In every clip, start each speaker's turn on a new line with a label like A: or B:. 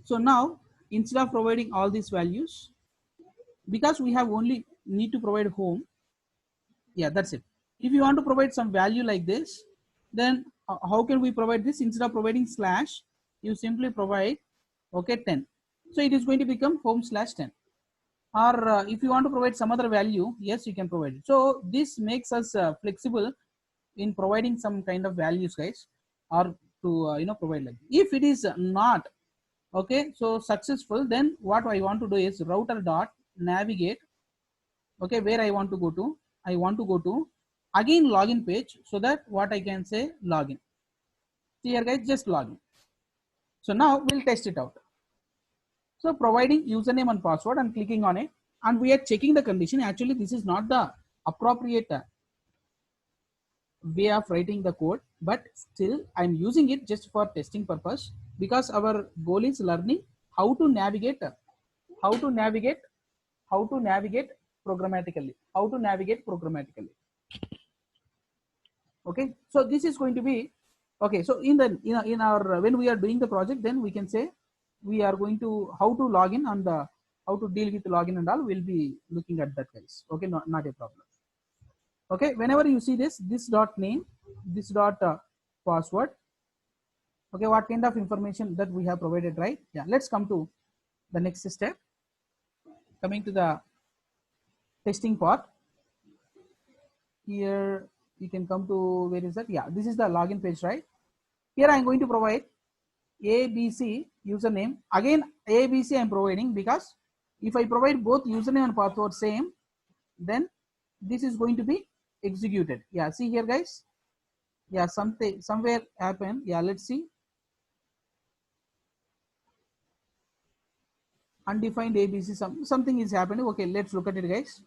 A: So now instead of providing all these values, because we have only need to provide home, yeah, that's it. If you want to provide some value like this, then how can we provide this? Instead of providing slash, you simply provide, okay, 10. So it is going to become home slash 10. Or if you want to provide some other value, yes, you can provide it. So this makes us flexible in providing some kind of values, guys, or to provide like. If it is not okay, so successful, then what I want to do is router dot navigate. Okay, where I want to go to? I want to go to again login page, so that what I can say login. See here, guys, just login. So now we'll test it out. So providing username and password, I'm clicking on it, and we are checking the condition. Actually, this is not the appropriate way of writing the code, but still I'm using it just for testing purpose, because our goal is learning how to navigate, how to navigate, how to navigate programmatically, how to navigate programmatically. Okay, so this is going to be okay. So in our when we are doing the project, then we can say we are going to how to log in and the how to deal with login and all. We'll be looking at that, guys. Okay, not a problem. Okay, whenever you see this dot name, this dot password. Okay, what kind of information that we have provided, right? Yeah, let's come to the next step. Coming to the testing part. Here you can come to, where is that? Yeah, this is the login page, right? Here I am going to provide ABC username. Again, ABC I am providing, because if I provide both username and password same, then this is going to be executed. Yeah, see here, guys. Yeah, something somewhere happened. Yeah, let's see. Undefined ABC, something is happening. Okay, let's look at it, guys.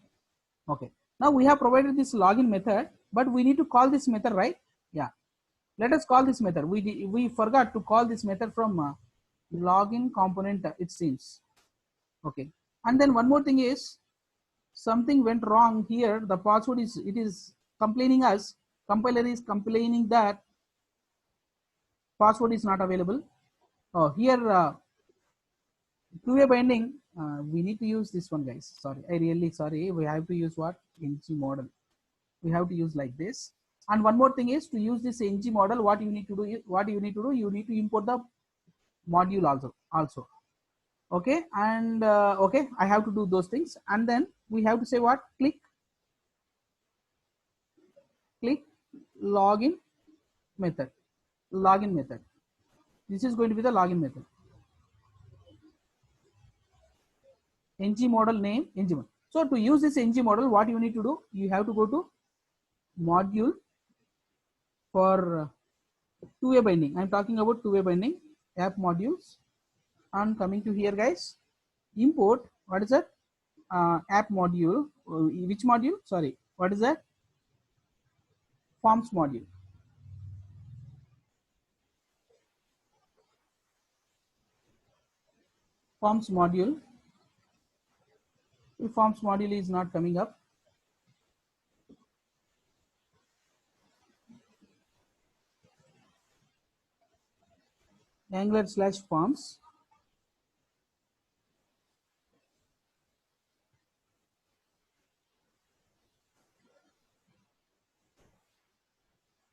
A: Okay, now we have provided this login method, but we need to call this method, right? Yeah, let us call this method. We forgot to call this method from login component, it seems. Okay, and then one more thing is something went wrong here. The password is, it is complaining us, compiler is complaining that password is not available. Oh, here two-way binding, we need to use this one, guys. Sorry, I really sorry. We have to use what? ng model. We have to use like this. And one more thing is, to use this ng model, what you need to do, you need to import the module also. Okay, and okay, I have to do those things, and then we have to say what? Click login method. Login method. This is going to be the login method. ng model name ng model. So to use this ng model, what you need to do? You have to go to module for two-way binding. I'm talking about two-way binding, app modules, and coming to here, guys, import. What is that? App module. Which module? Sorry, what is that? Forms module. Forms module. If forms module is not coming up, Angular/forms.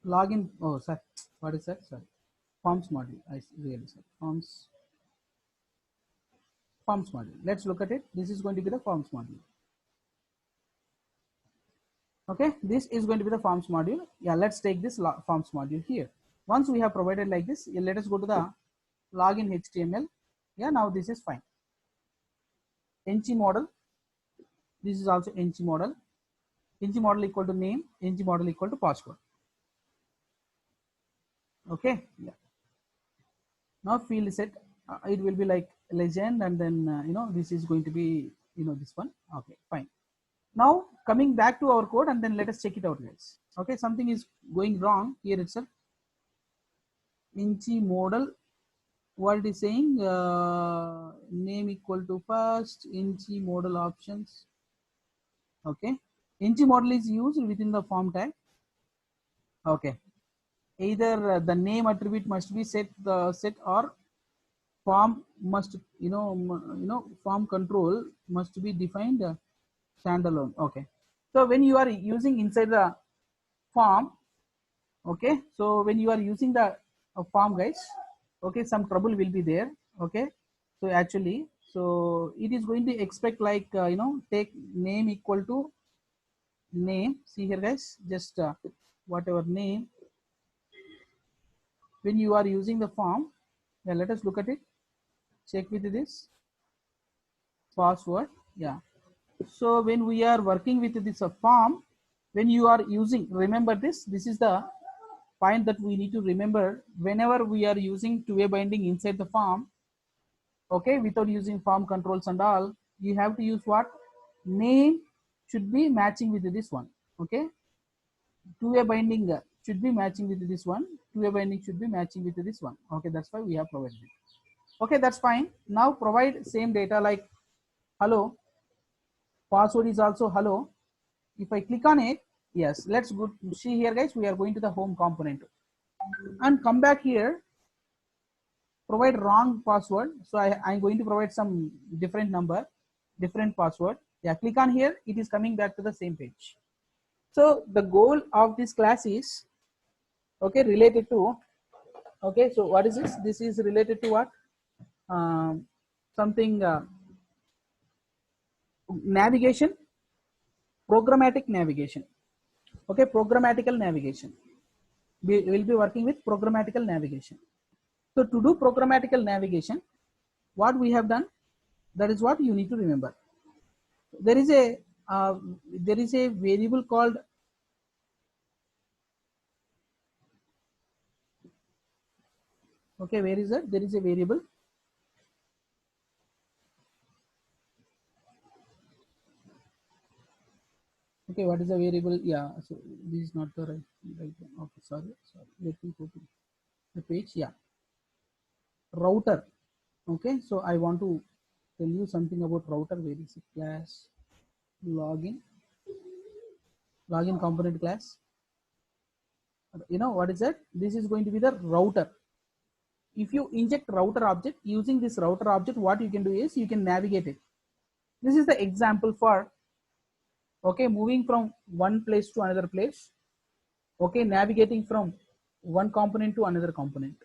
A: Login. Oh, sorry. What is that? Sorry. Forms module. I really said forms module. Let's look at it. This is going to be the forms module. Okay, this is going to be the forms module. Yeah, let's take this forms module here. Once we have provided like this, let us go to the login HTML. Yeah, now this is fine. ng model. This is also ng model. ng model equal to name. ng model equal to password. Okay, yeah. Now field set, it will be like legend, and then this is going to be this one. Okay, fine. Now coming back to our code, and then let us check it out, guys. Okay, something is going wrong here itself. ng model, what it is saying, name equal to first, ng model options. Okay, ng model is used within the form tag. Okay, either the name attribute must be set or form must, form control must be defined standalone. Okay, so when you are using inside the form, okay, so when you are using the form, guys, okay, some trouble will be there. Okay, so actually, so it is going to expect like take name equal to name. See here, guys, just whatever name when you are using the form. Yeah, let us look at it. Check with this password. Yeah, so when we are working with this form, when you are using, remember this is the point that we need to remember. Whenever we are using two-way binding inside the form, okay, without using form controls and all, you have to use what? Name should be matching with this one. Okay, two-way binding should be matching with this one. Two-way binding should be matching with this one. Okay, that's why we have provided it. Okay, that's fine. Now provide same data like hello. Password is also hello. If I click on it, yes, let's go see here, guys. We are going to the home component and come back here. Provide wrong password. So I'm going to provide some different number, different password. Yeah, click on here. It is coming back to the same page. So the goal of this class is, okay, related to, okay, so what is this? This is related to what? Something navigation, programmatic navigation. Okay, programmatical navigation. We will be working with programmatical navigation. So to do programmatical navigation, what we have done, that is what you need to remember. There is a variable called, okay, where is that? There is a variable. Okay, what is the variable? Yeah, so this is not the right one. Okay, sorry. Let me go to the page. Yeah, router. Okay, so I want to tell you something about router. Where is it? Class login component class. You know what is that? This is going to be the router. If you inject router object, using this router object, what you can do is you can navigate it. This is the example for, okay, moving from one place to another place, okay, navigating from one component to another component.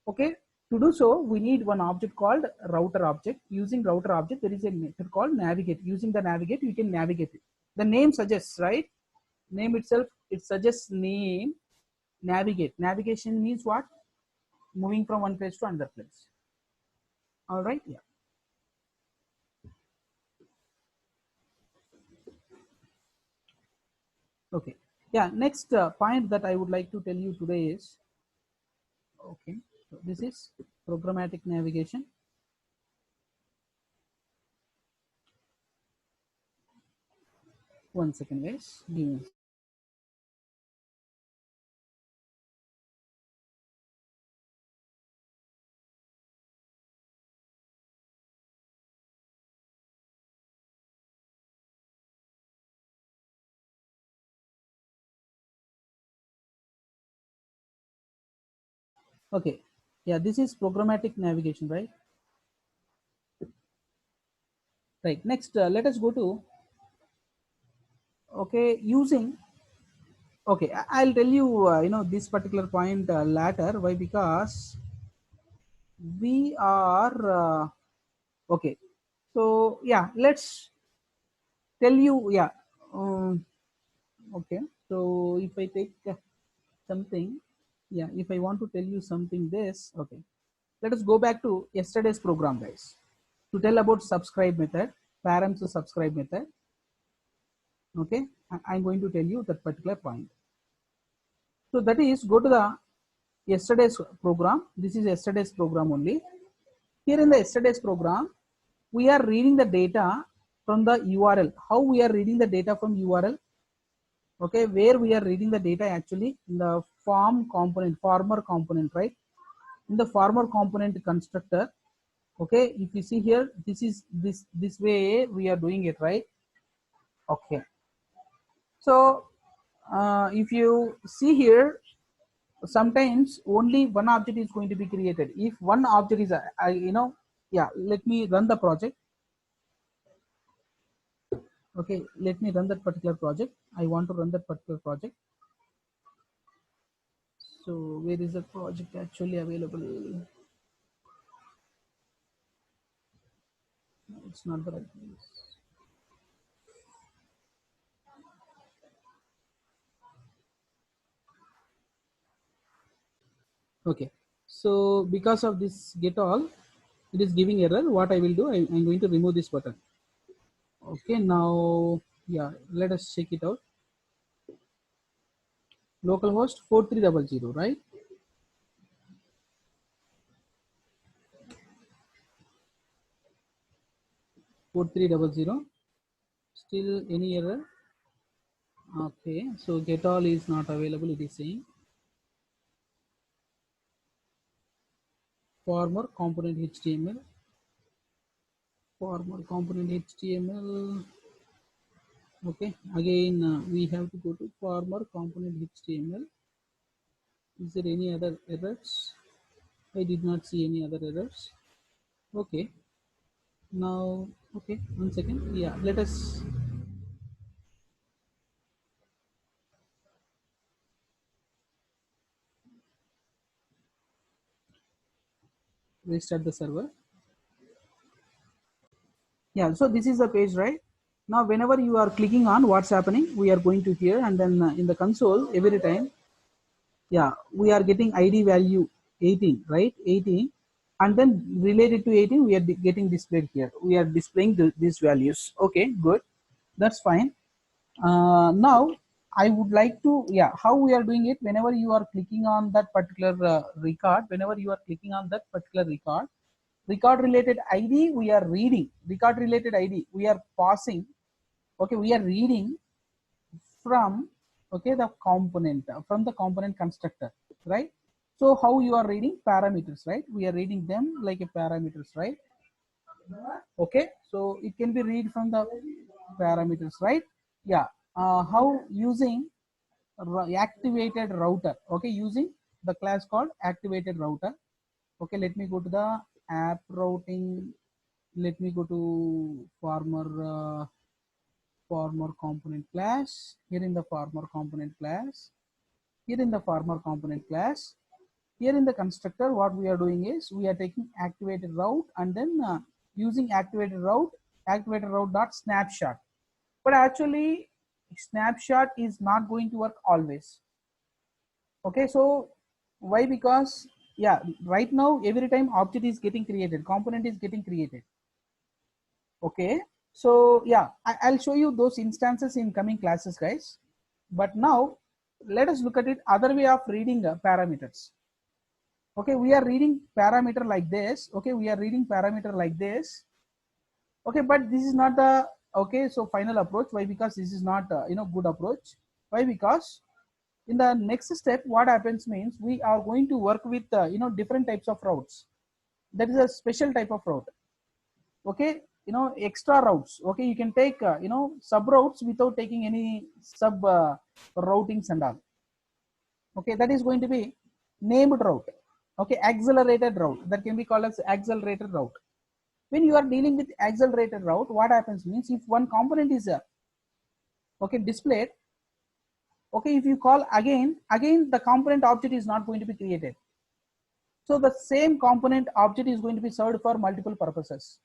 A: Okay, to do so we need one object called router object. Using router object, there is a method called navigate. Using the navigate, you can navigate it. The name suggests, right? Name itself, it suggests name. Navigate, navigation means what? Moving from one place to another place. All right, yeah. Okay, yeah, next point that I would like to tell you today is, okay, so this is programmatic navigation. One second, guys, give me. Okay, yeah, this is programmatic navigation, right? Right, next let us go to, okay, using, okay, I'll tell you this particular point later. Why? Because we are okay, so yeah, let's tell you, yeah, okay, so if I take something, yeah, if I want to tell you something this, okay, let us go back to yesterday's program, guys, to tell about subscribe method, params subscribe method. Okay, I'm going to tell you that particular point. So that is, go to the yesterday's program. This is yesterday's program only. Here in the yesterday's program, we are reading the data from the URL. How we are reading the data from URL? Okay, where we are reading the data actually in the form component, farmer component, right? In the farmer component constructor. Okay, if you see here, this is this way we are doing it, right? Okay, so if you see here, sometimes only one object is going to be created. If one object is yeah, let me run the project. Okay, let me run that particular project. I want to run that particular project. So where is the project actually available? It's not the right place. Okay, so because of this get all, it is giving error. What I will do, I'm going to remove this button. Okay, now yeah, let us check it out. Localhost 4300, right? 4300. Still any error? Okay, so get all is not available. It is saying former component HTML. Former component HTML. Okay, again we have to go to former component HTML. Is there any other errors? I did not see any other errors. Okay, now okay, 1 second. Yeah, let us restart the server. Yeah, so this is the page, right? Now whenever you are clicking on what's happening, we are going to here, and then in the console every time, yeah, we are getting id value 18, right? 18, and then related to 18 we are getting displayed here. We are displaying these values. Okay, good, that's fine. Now I would like to, yeah, how we are doing it, whenever you are clicking on that particular record, whenever you are clicking on that particular record related id, we are reading record related id, we are passing, okay, we are reading from, okay, the component, from the component constructor, right? So how you are reading parameters, right? We are reading them like a parameters, right? Okay, so it can be read from the parameters, right? Yeah, how using activated router. Okay, using the class called activated router. Okay, let me go to the app routing. Let me go to farmer component class. Here in the farmer component class, here in the farmer component class, here in the constructor, what we are doing is we are taking activated route, and then using activated route dot snapshot. But actually snapshot is not going to work always. Okay, so why? Because yeah, right now every time object is getting created, component is getting created. Okay, so yeah, I'll show you those instances in coming classes, guys. But now let us look at it other way of reading parameters. Okay, we are reading parameter like this. Okay, we are reading parameter like this. Okay, but this is not the, okay, so final approach. Why? Because this is not good approach. Why? Because in the next step what happens means we are going to work with different types of routes. That is a special type of route. Okay, extra routes. Okay, you can take sub routes without taking any sub routings and all. Okay, that is going to be named route. Okay, accelerated route, that can be called as accelerated route. When you are dealing with accelerated route, what happens means if one component is okay displayed, okay, if you call again the component object is not going to be created. So the same component object is going to be served for multiple purposes.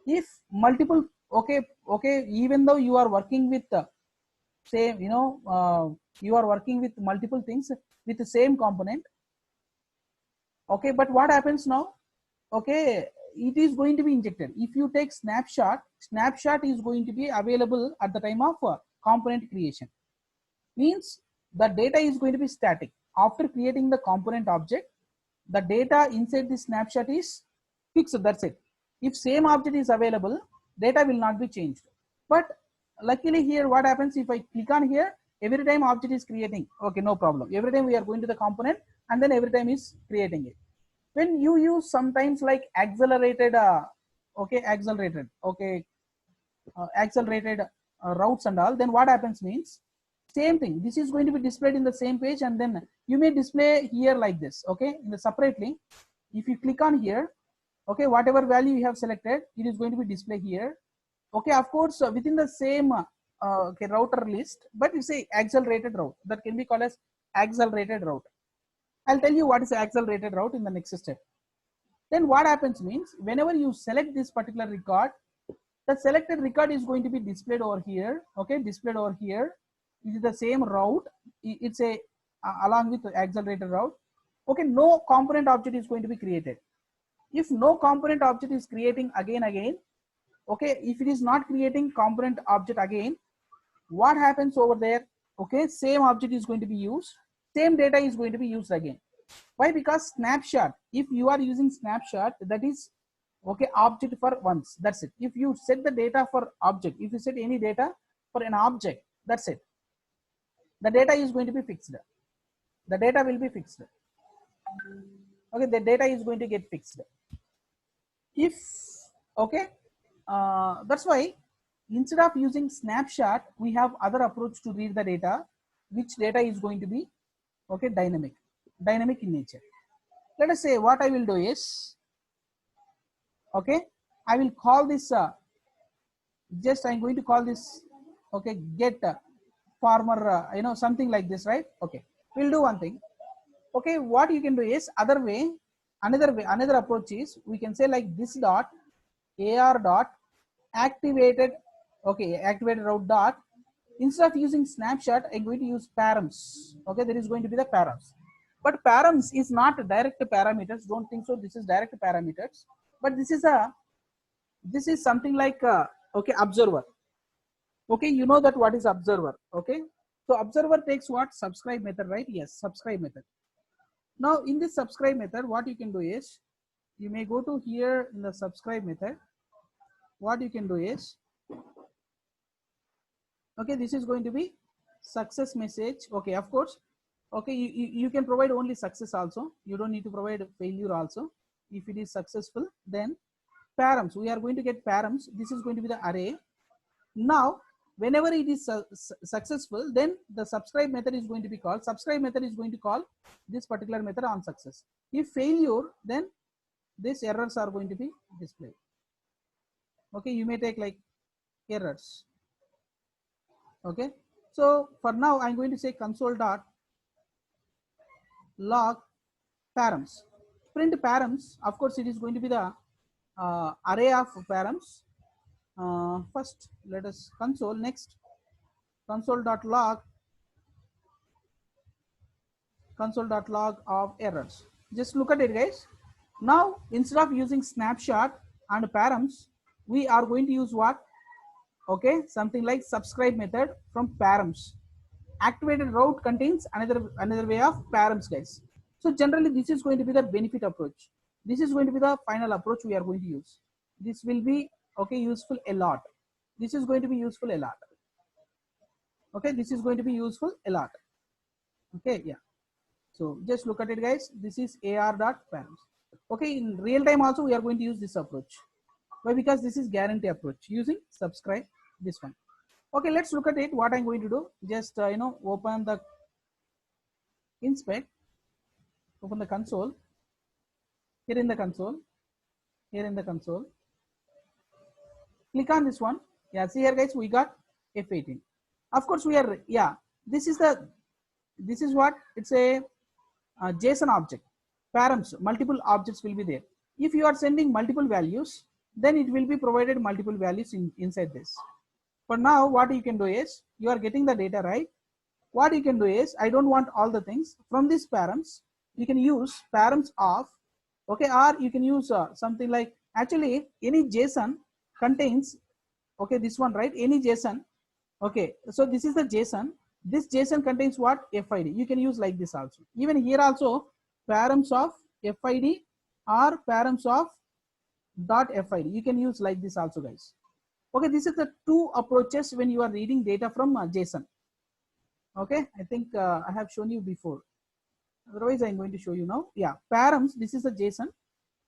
A: If multiple, okay, even though you are working with same, you are working with multiple things with the same component. Okay, but what happens now? Okay, it is going to be injected. If you take snapshot is going to be available at the time of component creation. Means the data is going to be static. After creating the component object, the data inside the snapshot is fixed. That's it. If same object is available, data will not be changed. But luckily here, what happens if I click on here, every time object is creating, okay, no problem. Every time we are going to the component, and then every time is creating it. When you use sometimes like accelerated, accelerated routes and all, then what happens means Same thing, this is going to be displayed in the same page, and then you may display here like this, okay, in the separately. If you click on here, okay, whatever value you have selected, it is going to be displayed here. Okay, of course, within the same okay, router list, but it's a accelerated route that can be called as accelerated route. I'll tell you what is accelerated route in the next step. Then what happens means, whenever you select this particular record, the selected record is going to be displayed over here, okay, displayed over here. It is the same route, it's a along with the accelerated route. Okay, no component object is going to be created. If no component object is creating again, okay, if it is not creating component object again, what happens over there? Okay, same object is going to be used, same data is going to be used again. Why? Because snapshot, if you are using snapshot, that is okay, object for once, that's it. If you set the data for object, if you set any data for an object, that's it, the data is going to be fixed, the data will be fixed. Okay, the data is going to get fixed. If okay, that's why instead of using snapshot, we have other approach to read the data, which data is going to be okay, dynamic in nature. Let us say what I will do is, okay, I will call this just I'm going to call this, okay, get farmer, you know, something like this, right? Okay, we'll do one thing. Okay, what you can do is another approach is, we can say like this dot ar dot activated, okay, activated route dot, instead of using snapshot, I'm going to use params. Okay, there is going to be the params, but params is not direct parameters, don't think so this is direct parameters, but this is something like okay, observer. Okay, you know that what is observer. Okay, so observer takes what? Subscribe method, right? Yes, subscribe method. Now in this subscribe method, what you can do is, you may go to here in the subscribe method. What you can do is, okay, this is going to be success message. Okay, of course, okay, you can provide only success also, you don't need to provide failure also. If it is successful, then params, we are going to get params, this is going to be the array. Now whenever it is successful, then the subscribe method is going to be called, subscribe method is going to call this particular method on success. If failure, then these errors are going to be displayed. Okay, you may take like errors. Okay, so for now I'm going to say console dot log params, print params. Of course, it is going to be the array of params. First let us console, next console.log of errors. Just look at it, guys. Now instead of using snapshot and params, we are going to use what? Okay, something like subscribe method from params. Activated route contains another way of params, guys. So generally this is going to be the benefit approach, this is going to be the final approach we are going to use. This will be okay, useful a lot, this is going to be useful a lot. Okay, this is going to be useful a lot. Okay, yeah, so just look at it, guys. This is ar.params. Okay, in real time also we are going to use this approach. Why? Because this is guarantee approach using subscribe, this one. Okay, let's look at it. What I'm going to do, just you know, open the inspect, open the console, here in the console, click on this one. Yeah, see here, guys, we got F18. Of course we are, yeah, this is what it's a JSON object, params, multiple objects will be there. If you are sending multiple values, then it will be provided multiple values inside this. For now, what you can do is, you are getting the data, right? What you can do is, I don't want all the things from these params, you can use params of, okay, or you can use something like, actually any JSON contains, okay, this one, right? Any JSON, okay, so this is the JSON, this JSON contains what? FID. You can use like this also. Even here also, params of FID or params of .FID, you can use like this also, guys. Okay, this is the two approaches when you are reading data from JSON. Okay, I think I have shown you before, otherwise I'm going to show you now. Yeah, params, this is a JSON.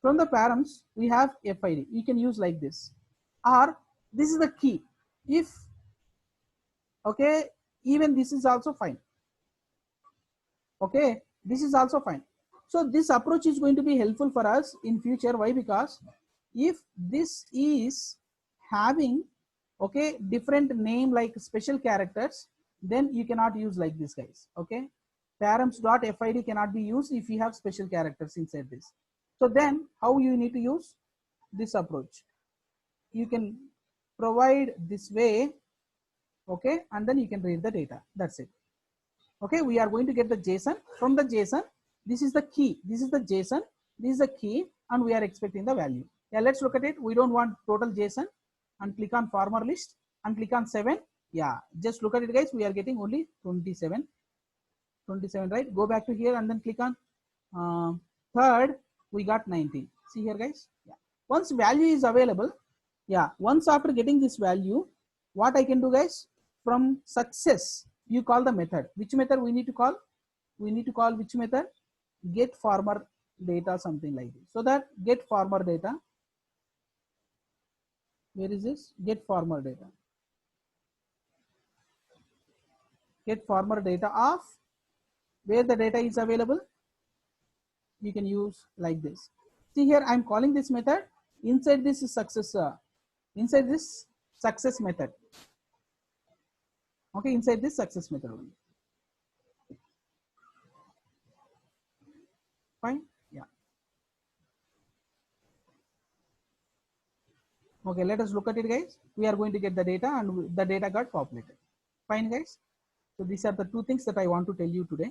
A: From the params we have FID, you can use like this, or this is the key. If okay, even this is also fine. Okay, this is also fine. So this approach is going to be helpful for us in future. Why? Because if this is having, okay, different name like special characters, then you cannot use like this, guys. Okay, params.fid cannot be used if you have special characters inside this. So then how you need to use this approach? You can provide this way, okay, and then you can read the data. That's it. Okay, we are going to get the JSON. From the JSON, this is the key, this is the JSON, this is the key, and we are expecting the value. Yeah, let's look at it. We don't want total JSON, and click on farmer list and click on 7. Yeah, just look at it, guys. We are getting only 27, right? Go back to here and then click on third. We got 19. See here, guys. Yeah. Once value is available, yeah, once after getting this value, what I can do, guys, from success, you call the method. Which method we need to call? We need to call which method? Get farmer data, something like this. So that get farmer data. Where is this? Get farmer data. Get farmer data of where the data is available. You can use like this. See here, I'm calling this method. Inside this is success. Inside this success method. Okay, inside this success method only. Fine. Yeah. Okay, let us look at it, guys. We are going to get the data, and the data got populated. Fine, guys. So these are the two things that I want to tell you today.